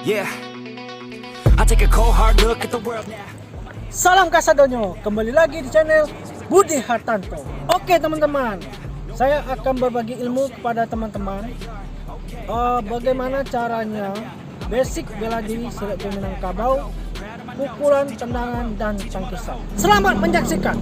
Yeah, I take a cold hard look at the world now. Salam kasadonyo, kembali lagi di channel Budi Hartanto. Oke teman-teman, saya akan berbagi ilmu kepada teman-teman bagaimana caranya basic bela diri silek Minangkabau, pukulan, tendangan, dan tangkisan. Selamat menyaksikan.